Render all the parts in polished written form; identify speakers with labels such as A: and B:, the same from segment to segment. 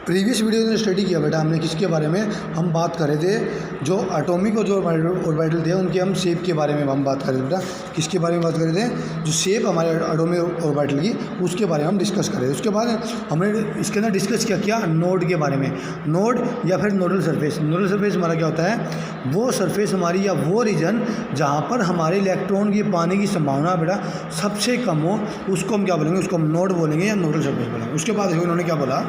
A: Previous video में study किया बेटा हमने किसके बारे में, हम बात कर रहे थे जो एटॉमिक और जो ऑर्बिटल थे उनके हम शेप के बारे में हम बात कर रहे थे बेटा। किसके बारे में बात कर रहे थे, जो शेप हमारे एटॉमिक ऑर्बिटल की उसके बारे में हम डिस्कस कर रहे थे। उसके बाद हमने इसके अंदर डिस्कस किया नोड के बारे में। नोड या फिर नोडल सरफेस। नोडल सरफेस हमारा क्या होता है, वो सरफेस हमारी या वो रीजन जहाँ पर हमारे इलेक्ट्रॉन की पाने की संभावना बेटा सबसे कम हो, उसको हम क्या बोलेंगे, उसको हम नोड बोलेंगे या नोडल सरफेस बोलेंगे। उसके बाद देखो इन्होंने क्या बोला,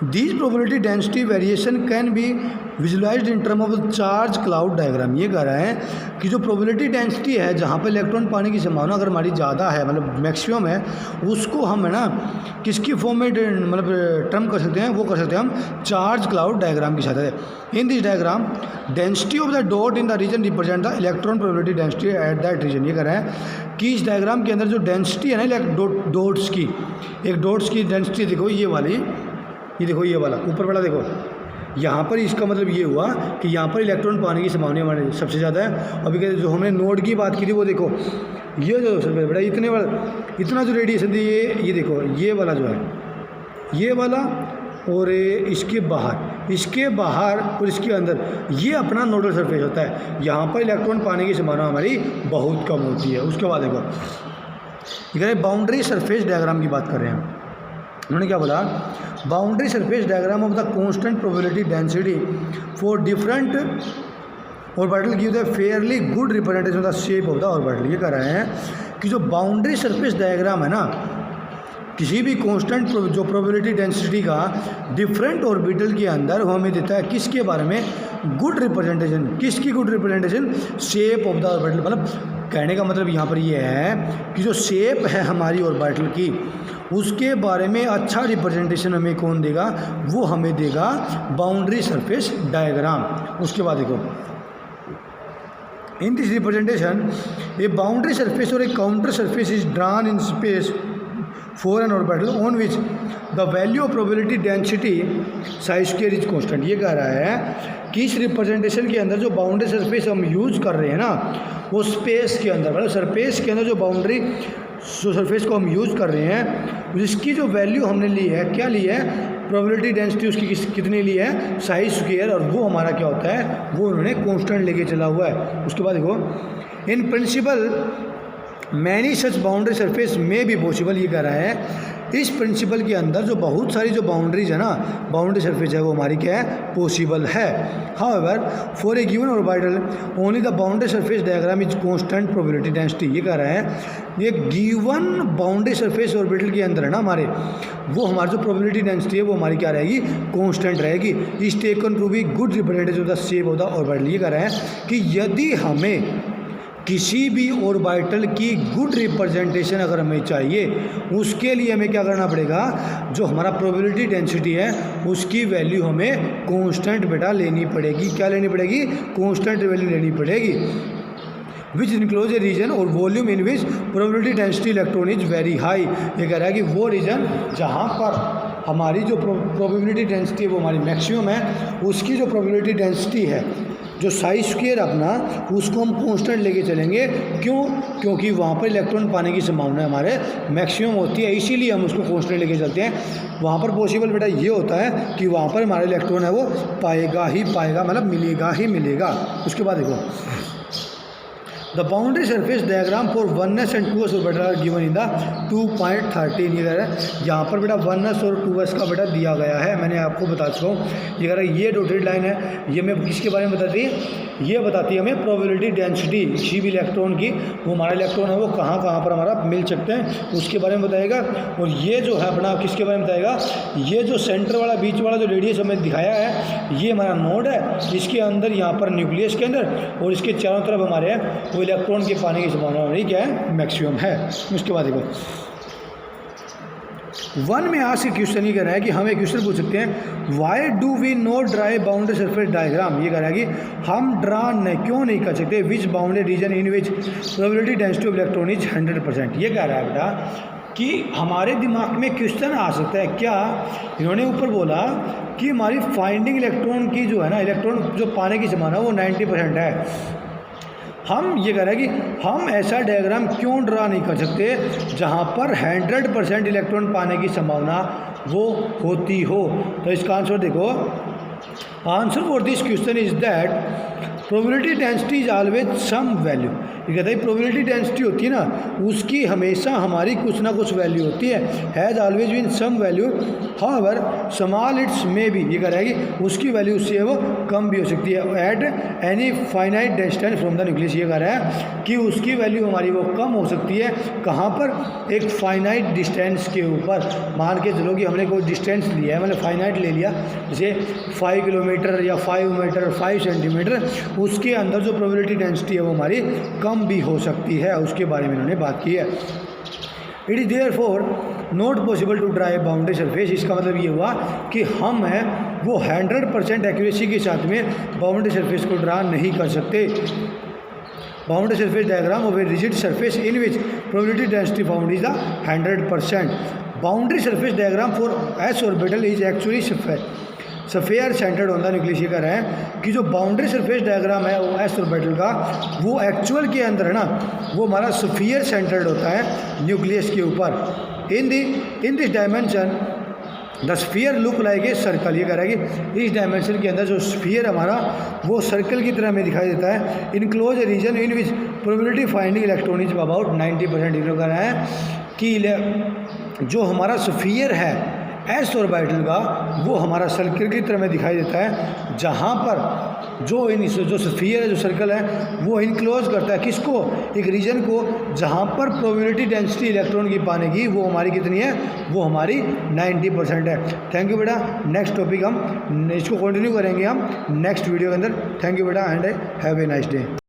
A: These probability density variation can be visualized in term of charge cloud diagram। ये कह रहा है कि जो probability density है जहाँ पे इलेक्ट्रॉन पाने की संभावना अगर हमारी ज़्यादा है, मतलब मैक्सिमम है, उसको हम है ना किसकी फॉर्म में मतलब टर्म कर सकते हैं, वो कर सकते हैं हम चार्ज क्लाउड डायग्राम की सहायता। In this diagram density of the dot in the region represent the electron probability density at that region. ये कह रहा है कि इस डायग्राम के अंदर जो डेंसिटी है ना डॉट्स की, एक डॉट्स की डेंसिटी देखो ये वाली, ये देखो ये वाला ऊपर वाला देखो, यहाँ पर इसका मतलब ये हुआ कि यहाँ पर इलेक्ट्रॉन पाने की संभावना हमारे सबसे ज़्यादा है। अभी जो हमने नोड की बात की थी वो देखो, ये जो सबसे बड़ा इतने वाला इतना जो रेडिएशन थी ये देखो ये वाला जो है, ये वाला और इसके बाहर और इसके अंदर, ये अपना नोडल सरफेस होता है। यहाँ पर इलेक्ट्रॉन पाने की संभावना हमारी बहुत कम होती है। उसके बाद देखो ये बाउंड्री सरफेस डायग्राम की बात कर रहे हैं। उन्होंने क्या बोला, boundary surface diagram of the constant probability density for different orbital give the fairly good representation of the shape of the orbital. ये कह रहे हैं कि जो बाउंड्री सरफेस डायग्राम है ना, किसी भी कांस्टेंट जो प्रोबेबिलिटी डेंसिटी का डिफरेंट ऑर्बिटल के अंदर वो हमें देता है किसके बारे में, गुड रिप्रेजेंटेशन। किसकी good representation, shape of the orbital. मतलब कहने का मतलब यहाँ पर ये है कि जो शेप है हमारी ऑर्बिटल की उसके बारे में अच्छा रिप्रेजेंटेशन हमें कौन देगा, वो हमें देगा बाउंड्री सरफेस डायग्राम। उसके बाद देखो in this representation a boundary surface और a counter surface is drawn in space for an orbital on which the value of probability density psi square is constant. ये कह रहा है कि इस रिप्रेजेंटेशन के अंदर जो बाउंड्री सरफेस हम यूज कर रहे हैं ना, वो स्पेस के अंदर मतलब सरफेस के अंदर जो बाउंड्री जो सरफेस को हम यूज़ कर रहे हैं जिसकी जो वैल्यू हमने ली है, क्या ली है, प्रोबेबिलिटी डेंसिटी उसकी कितनी ली है, साई स्क्वायर, और वो हमारा क्या होता है, वो उन्होंने कांस्टेंट लेके चला हुआ है। उसके बाद देखो in principle many such boundary surface में भी पॉसिबल। ये कह रहा है इस प्रिंसिपल के अंदर जो बहुत सारी जो बाउंड्रीज है ना, बाउंड्री सरफेस है, वो हमारी क्या है, पॉसिबल है। However for a given orbital only the boundary surface diagram is constant probability density. ये कह रहा है ये गिवन बाउंड्री सरफेस ऑर्बिटल के अंदर है ना हमारे, वो हमारी जो प्रोबेबिलिटी डेंसिटी है वो हमारी क्या रहेगी, कांस्टेंट रहेगी। Is taken to be good representation of the shape of the orbital. ये कह रहा है कि यदि हमें किसी भी ऑर्बिटल की गुड रिप्रेजेंटेशन अगर हमें चाहिए, उसके लिए हमें क्या करना पड़ेगा, जो हमारा प्रोबेबिलिटी डेंसिटी है उसकी वैल्यू हमें कांस्टेंट बेटा लेनी पड़ेगी। क्या लेनी पड़ेगी, कांस्टेंट वैल्यू लेनी पड़ेगी। विच इनक्लोज ए रीजन और volume in which probability density electron is very high. ये कह रहा है कि वो रीजन जहाँ पर हमारी जो प्रोबेबिलिटी डेंसिटी है वो हमारी मैक्सिमम है, उसकी जो प्रोबेबिलिटी डेंसिटी है जो साई स्क्वायर अपना, उसको हम कांस्टेंट लेके चलेंगे। क्यों, क्योंकि वहाँ पर इलेक्ट्रॉन पाने की संभावना हमारे मैक्सिमम होती है, इसीलिए हम उसको कांस्टेंट लेके चलते हैं। वहाँ पर पॉसिबल बेटा ये होता है कि वहाँ पर हमारा इलेक्ट्रॉन है वो पाएगा ही पाएगा, मतलब मिलेगा ही मिलेगा। उसके बाद देखो the boundary surface diagram for one s and two s orbital are given in the 2.13। ये कह रहा है यहाँ पर बेटा वननेस और 2s का बेटा दिया गया है, मैंने आपको बता चुका हूँ। ये कह रहा है ये डॉटेड लाइन है, ये मैं किसके बारे में बताती है, ये बताती है हमें प्रोबेबिलिटी डेंसिटी किसी भी इलेक्ट्रॉन की, वो हमारा इलेक्ट्रॉन है वो कहाँ कहाँ पर हमारा मिल सकते हैं उसके बारे में बताएगा। और ये जो है अपना किसके बारे में बताएगा, ये जो सेंटर वाला बीच वाला जो रेडियस हमें दिखाया है, ये हमारा नोड है, इसके अंदर यहाँ पर न्यूक्लियस के अंदर और इसके चारों तरफ हमारे वो इलेक्ट्रॉन के पाने की संभावना हमारी क्या है, मैक्सिमम है। उसके बाद देखो वन में आज के क्वेश्चन ये कह रहा है कि हम एक क्वेश्चन पूछ सकते हैं, why do we not draw boundary surface diagram. ये कह रहा है कि हम ड्रा क्यों नहीं कर सकते, which boundary region in which probability density of electron is 100%। ये कह रहा है बेटा कि हमारे दिमाग में क्वेश्चन आ सकता है क्या, इन्होंने ऊपर बोला कि हमारी फाइंडिंग इलेक्ट्रॉन की जो है ना, इलेक्ट्रॉन जो पाने की संभावना वो 90% है। हम ये कह रहे हैं कि हम ऐसा डायग्राम क्यों ड्रा नहीं कर सकते जहाँ पर 100% इलेक्ट्रॉन पाने की संभावना वो होती हो। तो इसका आंसर देखो, answer for this question is that probability density is always some value. ये कहता है प्रोबेबिलिटी डेंसिटी होती है ना, उसकी हमेशा हमारी कुछ ना कुछ वैल्यू होती है, has always been some value, however small its may be. ये कह रहा है कि उसकी वैल्यू उससे वो कम भी हो सकती है at any finite distance from the nucleus. ये कह रहा है कि उसकी वैल्यू हमारी वो कम हो सकती है कहाँ पर, एक फाइनाइट डिस्टेंस के ऊपर। मान के चलो कि हमने कोई डिस्टेंस लिया है, मैंने फाइनाइट ले लिया, जैसे 5 किलोमीटर या 5 मीटर 5 सेंटीमीटर, उसके अंदर जो प्रोबेबिलिटी डेंसिटी है वो हमारी कम भी हो सकती है, उसके बारे में इन्होंने बात की है। It is therefore not possible to draw a boundary surface. इसका मतलब ये हुआ कि हम हैं वो 100% एक्यूरेसी के साथ में बाउंड्री सरफेस को ड्रा नहीं कर सकते। Boundary surface diagram of a rigid surface in which probability density found is the 100%। Boundary surface diagram for S orbital is actually sphere centred on the nucleus. ये कह रहे हैं कि जो बाउंड्री सरफेस डायग्राम है वो एस ऑर्बिटल का, वो एक्चुअल के अंदर है ना, वो हमारा स्फीयर सेंटर्ड होता है न्यूक्लियस के ऊपर। In this dimension the sphere look like a circle. ये कह रहा है कि इस डायमेंशन के अंदर जो स्फीयर हमारा वो सर्कल की तरह में दिखाई देता है। Enclose a region in which probability finding electron is about 90%। ये कह रहा है कि जो हमारा स्फीयर है एस ऑर्बिटल का, वो हमारा सर्कल की तरह में दिखाई देता है, जहाँ पर जो स्फीयर है, जो सर्कल है, वो इनक्लोज करता है किसको, एक रीजन को, जहाँ पर प्रोबेबिलिटी डेंसिटी इलेक्ट्रॉन की पाने की वो हमारी कितनी है, वो हमारी 90% है। थैंक यू बेटा। नेक्स्ट टॉपिक हम इसको कंटिन्यू करेंगे हम नेक्स्ट वीडियो के अंदर। थैंक यू बेटा and have a nice day.